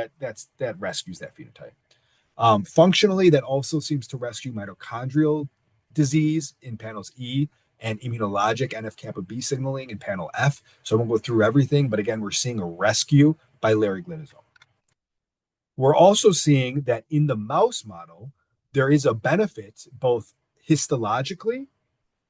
that rescues that phenotype. Functionally, that also seems to rescue mitochondrial disease in panels E and immunologic NF-kappa B signaling in panel F. So I won't go through everything, but again, we're seeing a rescue by leriglitazone. We're also seeing that in the mouse model, there is a benefit both histologically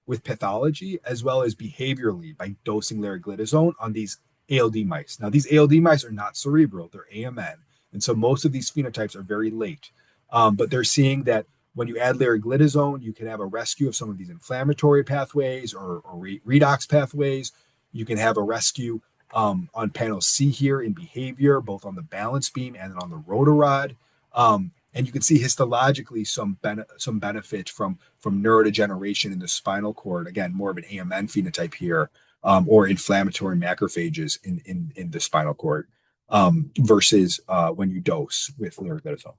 with pathology as well as behaviorally by dosing leriglitazone on these ALD mice. Now, these ALD mice are not cerebral, they're AMN. And so most of these phenotypes are very late. But they're seeing that when you add leriglitazone, you can have a rescue of some of these inflammatory pathways or redox pathways. You can have a rescue on panel C here in behavior, both on the balance beam and on the rotor rod. And you can see histologically some benefit from neurodegeneration in the spinal cord. Again, more of an AMN phenotype here, or inflammatory macrophages in the spinal cord versus when you dose with leriglitazone.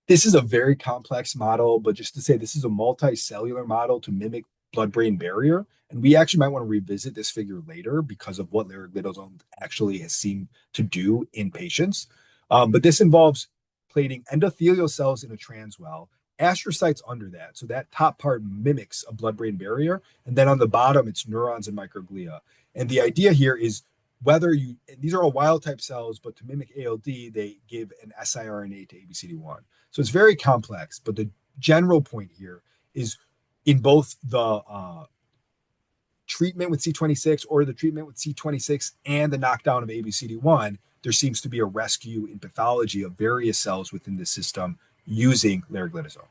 This is a very complex model, but just to say this is a multicellular model to mimic blood-brain barrier. And we actually might want to revisit this figure later because of what leriglitazone actually has seemed to do in patients. But this involves plating endothelial cells in a transwell, astrocytes under that. So that top part mimics a blood-brain barrier. And then on the bottom, it's neurons and microglia. And the idea here is whether these are all wild type cells, but to mimic ALD, they give an siRNA to ABCD1. So it's very complex, but the general point here is in both the treatment with C26 or the treatment with C26 and the knockdown of ABCD1, there seems to be a rescue in pathology of various cells within the system using leriglitazone.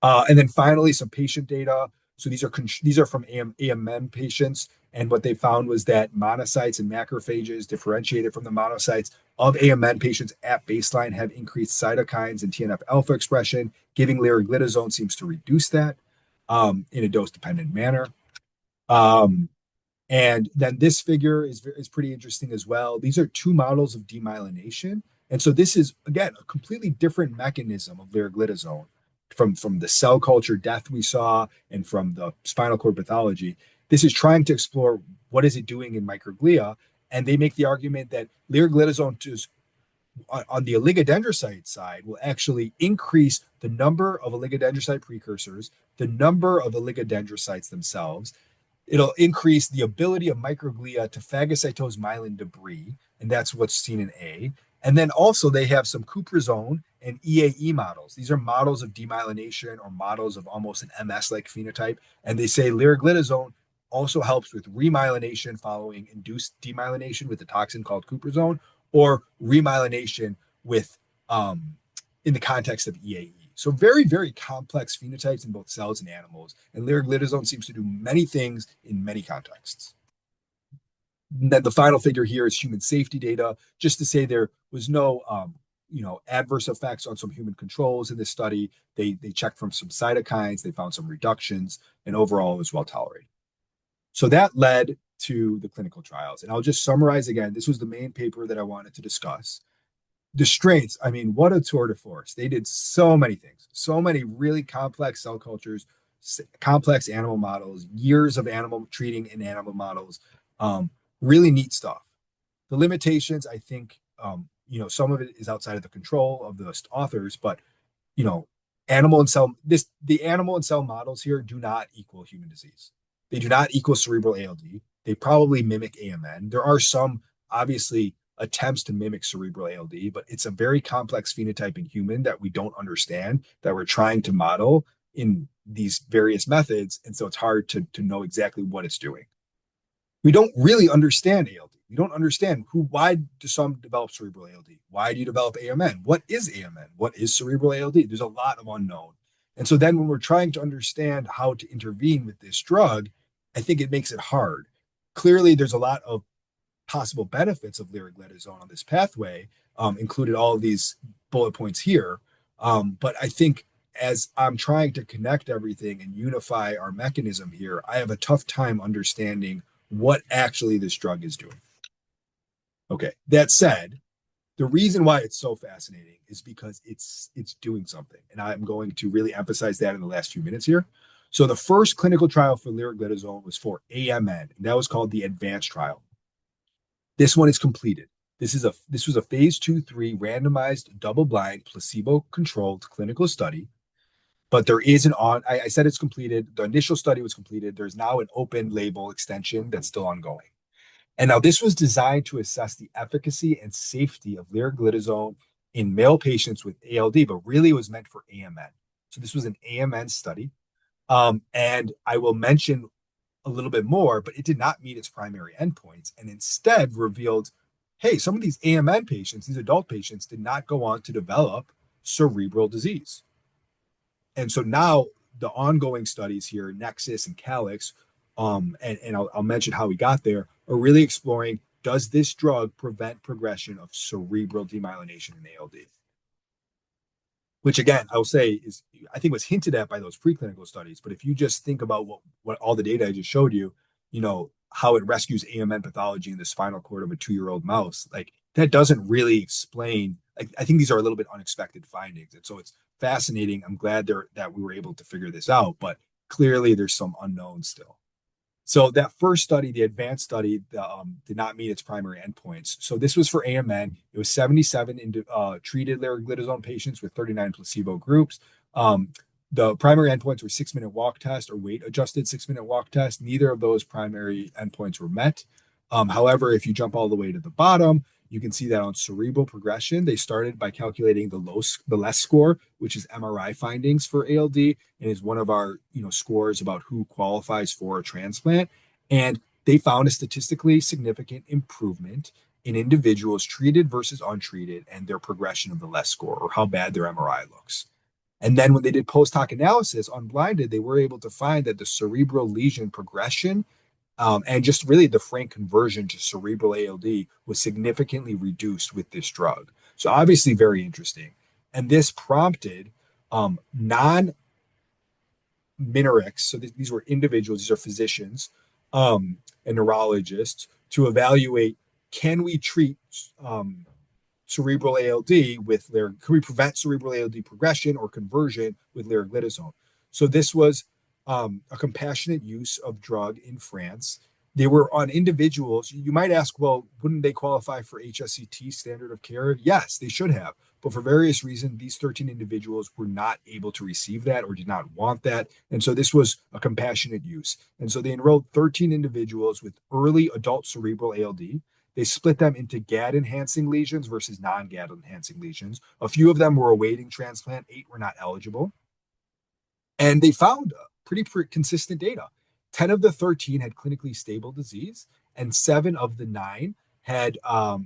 And then finally, some patient data. So these are from AMN patients, and what they found was that monocytes and macrophages differentiated from the monocytes of AMN patients at baseline have increased cytokines and TNF alpha expression. Giving leriglitazone seems to reduce that in a dose-dependent manner. And then this figure is pretty interesting as well. These are two models of demyelination. And so this is, again, a completely different mechanism of leriglitazone from the cell culture death we saw and from the spinal cord pathology. This is trying to explore what is it doing in microglia. And they make the argument that leriglitazone on the oligodendrocyte side will actually increase the number of oligodendrocyte precursors, the number of oligodendrocytes themselves. It'll increase the ability of microglia to phagocytose myelin debris, and that's what's seen in A. And then also they have some cuprizone and EAE models. These are models of demyelination or models of almost an MS-like phenotype. And they say leriglitazone also helps with remyelination following induced demyelination with a toxin called cuprizone, or remyelination with in the context of EAE. So very, very complex phenotypes in both cells and animals. And leriglitazone seems to do many things in many contexts. And then the final figure here is human safety data, just to say there was no adverse effects on some human controls in this study. They checked from some cytokines, they found some reductions, and overall it was well tolerated. So that led to the clinical trials. And I'll just summarize again. This was the main paper that I wanted to discuss. The strengths, I mean, what a tour de force. They did so many things, so many really complex cell cultures, complex animal models, years of animal treating in animal models, really neat stuff. The limitations, I think, some of it is outside of the control of the authors, but, the animal and cell models here do not equal human disease. They do not equal cerebral ALD. They probably mimic AMN. There are some, obviously, attempts to mimic cerebral ALD, but it's a very complex phenotype in human that we don't understand, that we're trying to model in these various methods. And so it's hard to know exactly what it's doing. We don't really understand ALD. We don't understand why do some develop cerebral ALD? Why do you develop AMN? What is AMN? What is cerebral ALD? There's a lot of unknown. And so then when we're trying to understand how to intervene with this drug, I think it makes it hard. Clearly, there's a lot of possible benefits of leriglitazone on this pathway, included all of these bullet points here. But I think as I'm trying to connect everything and unify our mechanism here, I have a tough time understanding what actually this drug is doing. Okay, that said, the reason why it's so fascinating is because it's doing something. And I'm going to really emphasize that in the last few minutes here. So the first clinical trial for leriglitazone was for AMN, and that was called the ADVANCE trial. This one is completed. This was a phase 2/3 randomized, double-blind, placebo-controlled clinical study. but there is I said it's completed. The initial study was completed. There's now an open label extension that's still ongoing. And now this was designed to assess the efficacy and safety of leriglitazone in male patients with ALD, but really it was meant for AMN. So this was an AMN study. And I will mention a little bit more, but it did not meet its primary endpoints and instead revealed, hey, some of these AMN patients, these adult patients, did not go on to develop cerebral disease. And so now the ongoing studies here, Nexus and Calyx, and I'll mention how we got there, are really exploring, does this drug prevent progression of cerebral demyelination in ALD? Which again, I will say is, I think was hinted at by those preclinical studies. But if you just think about what all the data I just showed you, how it rescues AMN pathology in the spinal cord of a 2-year-old mouse, like that doesn't really explain. I think these are a little bit unexpected findings. And so it's fascinating. I'm glad that we were able to figure this out, but clearly there's some unknowns still. So that first study, the advanced study, did not meet its primary endpoints. So this was for AMN. It was 77 treated leriglitazone patients with 39 placebo groups. The primary endpoints were 6-minute walk test or weight-adjusted 6-minute walk test. Neither of those primary endpoints were met. However, if you jump all the way to the bottom, you can see that on cerebral progression, they started by calculating the LESS score, which is MRI findings for ALD, and is one of our scores about who qualifies for a transplant. And they found a statistically significant improvement in individuals treated versus untreated and their progression of the LESS score, or how bad their MRI looks. And then when they did post-hoc analysis, unblinded, they were able to find that the cerebral lesion progression and just really the frank conversion to cerebral ALD was significantly reduced with this drug. So obviously very interesting. And this prompted non-minorics, so these were individuals, these are physicians and neurologists, to evaluate, can we treat cerebral ALD can we prevent cerebral ALD progression or conversion with leriglitazone? So this was a compassionate use of drug in France. They were on individuals. You might ask, well, wouldn't they qualify for HSCT standard of care? Yes, they should have. But for various reasons, these 13 individuals were not able to receive that or did not want that. And so this was a compassionate use. And so they enrolled 13 individuals with early adult cerebral ALD. They split them into GAD-enhancing lesions versus non-GAD-enhancing lesions. A few of them were awaiting transplant. 8 were not eligible. And they found pretty consistent data. 10 of the 13 had clinically stable disease, and 7 of the 9 had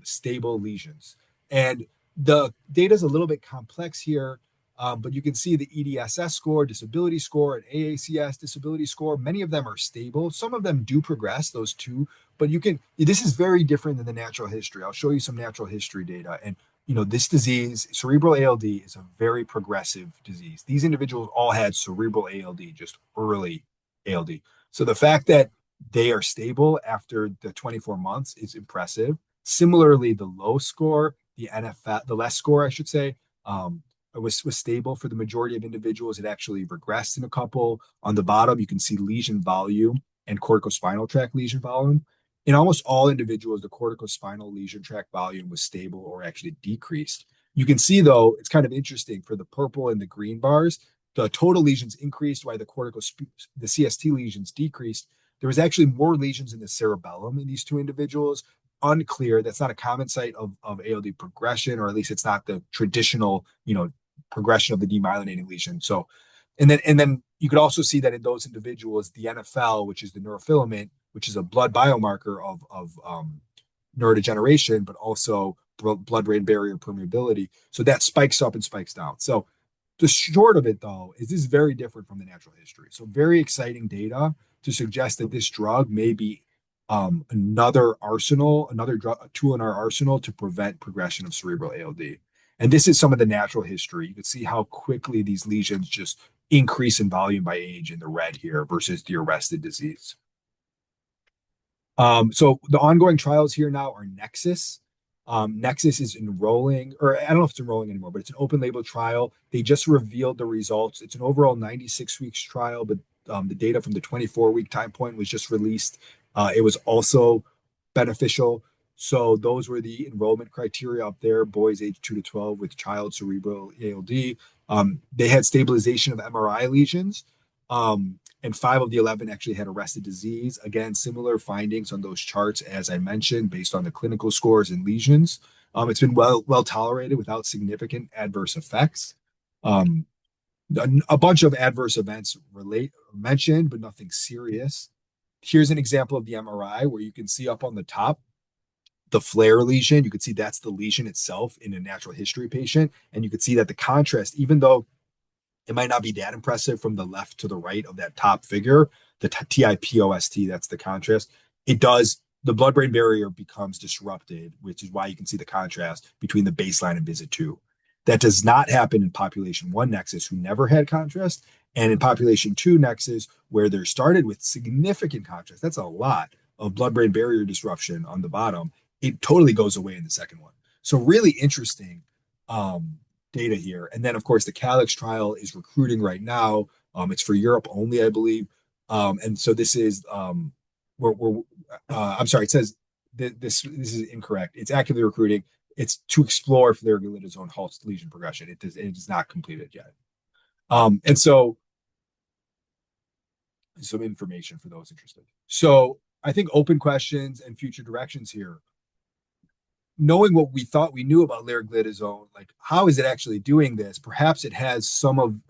stable lesions. And the data is a little bit complex here, but you can see the EDSS score, disability score, and AACS disability score. Many of them are stable. Some of them do progress, those two, but this is very different than the natural history. I'll show you some natural history data. And this disease, cerebral ALD, is a very progressive disease. These individuals all had cerebral ALD, just early ALD. So the fact that they are stable after the 24 months is impressive. Similarly, the low score, the LESS score, I should say, was stable for the majority of individuals. It actually regressed in a couple. On the bottom, you can see lesion volume and corticospinal tract lesion volume. In almost all individuals, the corticospinal lesion tract volume was stable or actually decreased. You can see, though, it's kind of interesting for the purple and the green bars, the total lesions increased while the CST lesions decreased. There was actually more lesions in the cerebellum in these two individuals. Unclear. That's not a common site of ALD progression, or at least it's not the traditional, progression of the demyelinating lesion. So, and then you could also see that in those individuals, the NFL, which is the neurofilament, which is a blood biomarker of neurodegeneration, but also blood-brain barrier permeability. So that spikes up and spikes down. So the short of it, though, is this is very different from the natural history. So very exciting data to suggest that this drug may be another tool in our arsenal to prevent progression of cerebral ALD. And this is some of the natural history. You can see how quickly these lesions just increase in volume by age in the red here versus the arrested disease. So the ongoing trials here now are Nexus. Nexus is enrolling, or I don't know if it's enrolling anymore, but it's an open label trial. They just revealed the results. It's an overall 96 weeks trial, but the data from the 24-week time point was just released. It was also beneficial. So those were the enrollment criteria up there: boys age 2 to 12 with child cerebral ALD. They had stabilization of MRI lesions, and 5 of the 11 actually had arrested disease. Again, similar findings on those charts as I mentioned, based on the clinical scores and lesions. It's been well tolerated without significant adverse effects. A bunch of adverse events mentioned, but nothing serious. Here's an example of the MRI where you can see up on the top the flare lesion. You can see that's the lesion itself in a natural history patient. And you can see that the contrast, even though it might not be that impressive from the left to the right of that top figure, the TIPOST, that's the contrast, it does, the blood-brain barrier becomes disrupted, which is why you can see the contrast between the baseline and visit 2. That does not happen in population 1 nexus who never had contrast, and in population 2 nexus where they're started with significant contrast. That's a lot of blood-brain barrier disruption on the bottom. It totally goes away in the second one. So really interesting data here. And then, of course, the Calyx trial is recruiting right now. It's for Europe only, I believe. And so this is, I'm sorry, it says this is incorrect. It's actively recruiting. It's to explore if leriglitazone halts lesion progression. It is not completed yet. And so some information for those interested. So I think open questions and future directions here. Knowing what we thought we knew about leriglitazone, like how is it actually doing this? Perhaps it has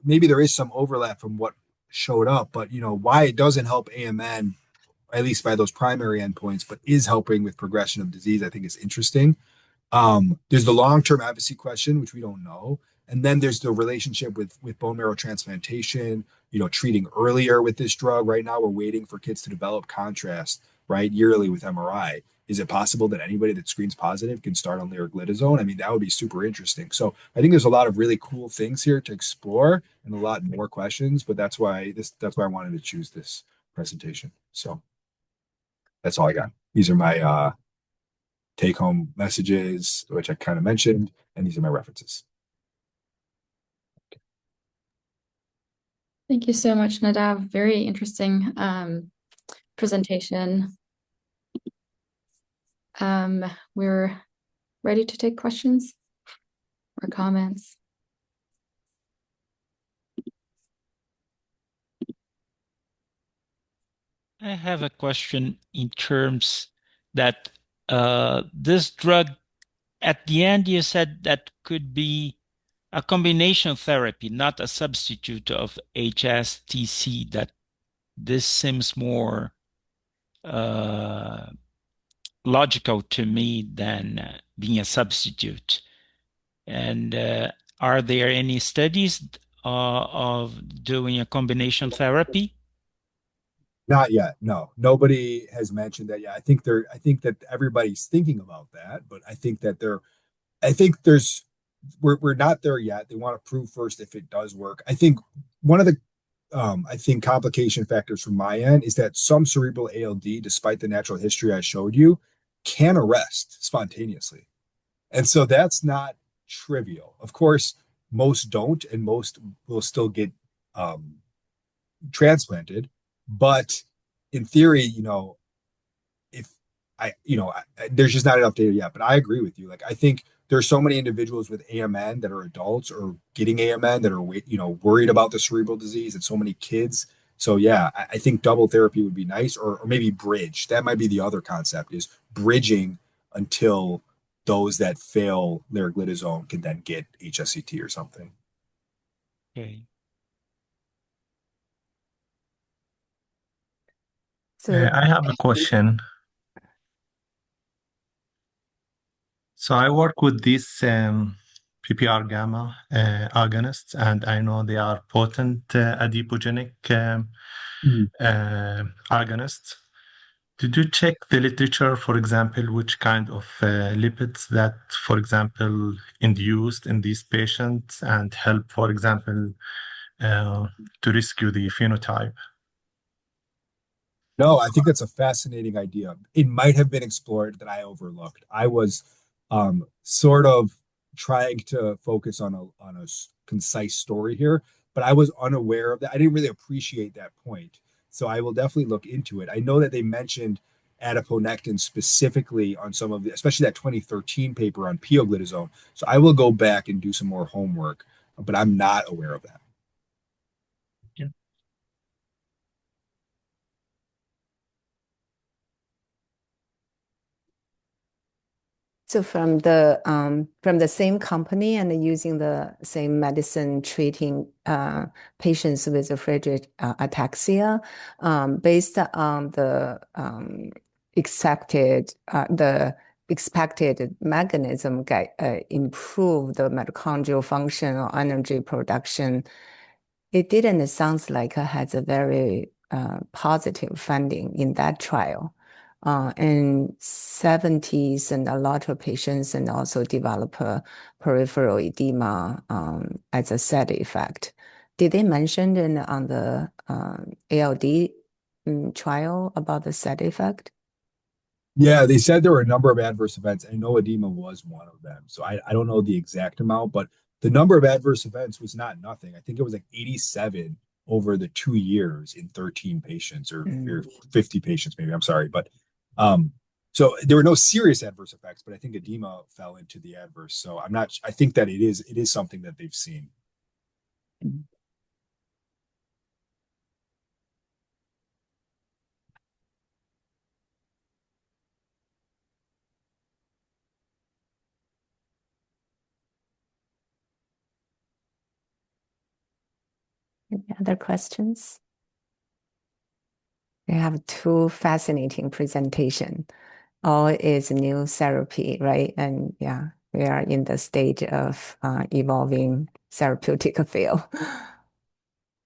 maybe there is some overlap from what showed up, but why it doesn't help AMN, at least by those primary endpoints, but is helping with progression of disease, I think is interesting. There's the long-term advocacy question, which we don't know. And then there's the relationship with bone marrow transplantation, treating earlier with this drug. Right now, we're waiting for kids to develop contrast, right, yearly with MRI. Is it possible that anybody that screens positive can start on leriglitazone? I mean, that would be super interesting. So I think there's a lot of really cool things here to explore and a lot more questions, but that's why I wanted to choose this presentation. So that's all I got. These are my take-home messages, which I kind of mentioned, and these are my references. Thank you so much, Nadav. Very interesting presentation. We're ready to take questions or comments. I have a question in terms that this drug, at the end, you said that could be a combination therapy, not a substitute of HSTC, that this seems more logical to me than being a substitute. And are there any studies of doing a combination therapy? Not yet. No, nobody has mentioned that yet. I think that everybody's thinking about that, but I think we're not there yet. They want to prove first if it does work. I think one of the complication factors from my end is that some cerebral ALD, despite the natural history I showed you, can arrest spontaneously. And so that's not trivial. Of course, most don't, and most will still get transplanted. But in theory, there's just not enough data yet. But I agree with you. Like, I think there's so many individuals with AMN that are adults or getting AMN that are, worried about the cerebral disease, and so many kids. So yeah, I think double therapy would be nice, or maybe bridge. That might be the other concept, is bridging until those that fail leriglitazone can then get HSCT or something. Okay. So I have a question. So I work with these PPARγ agonists, and I know they are potent adipogenic agonists. Did you check the literature, for example, which kind of lipids that, for example, induced in these patients and help, for example, to rescue the phenotype? No, I think that's a fascinating idea. It might have been explored that I overlooked. I was sort of trying to focus on a concise story here, but I was unaware of that. I didn't really appreciate that point. So I will definitely look into it. I know that they mentioned adiponectin specifically on some of the, especially that 2013 paper on pioglitazone. So I will go back and do some more homework. but I'm not aware of that. So from the same company and using the same medicine treating patients with Friedreich ataxia, based on the expected mechanism improve the mitochondrial function or energy production, it didn't sound like it has a very positive finding in that trial. In 70s, and a lot of patients and also develop a peripheral edema as a side effect. Did they mention on the ALD trial about the side effect? Yeah, they said there were a number of adverse events. I know edema was one of them. So I don't know the exact amount, but the number of adverse events was not nothing. I think it was like 87 over the 2 years in 13 patients or 50 patients, maybe. I'm sorry. But so there were no serious adverse effects, but I think edema fell into the adverse. So I think that it is something that they've seen. Any other questions? We have 2 fascinating presentations. All is new therapy, right? And yeah, we are in the stage of evolving therapeutic field.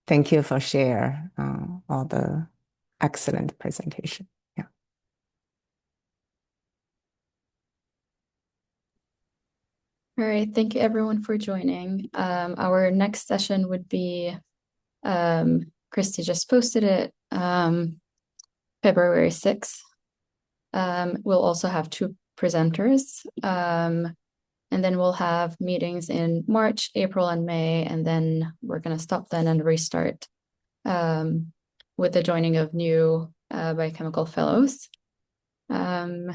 Thank you for sharing all the excellent presentation. Yeah. All right, thank you everyone for joining. Our next session would be, Christy just posted it, February 6th. We'll also have 2 presenters, and then we'll have meetings in March, April, and May, and then we're going to stop then and restart with the joining of new biochemical fellows. I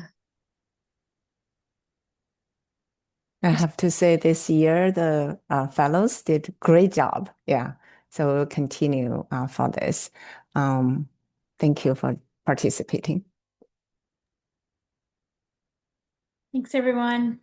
have to say this year, the fellows did a great job. Yeah. So we'll continue for this. Thank you for participating. Thanks, everyone.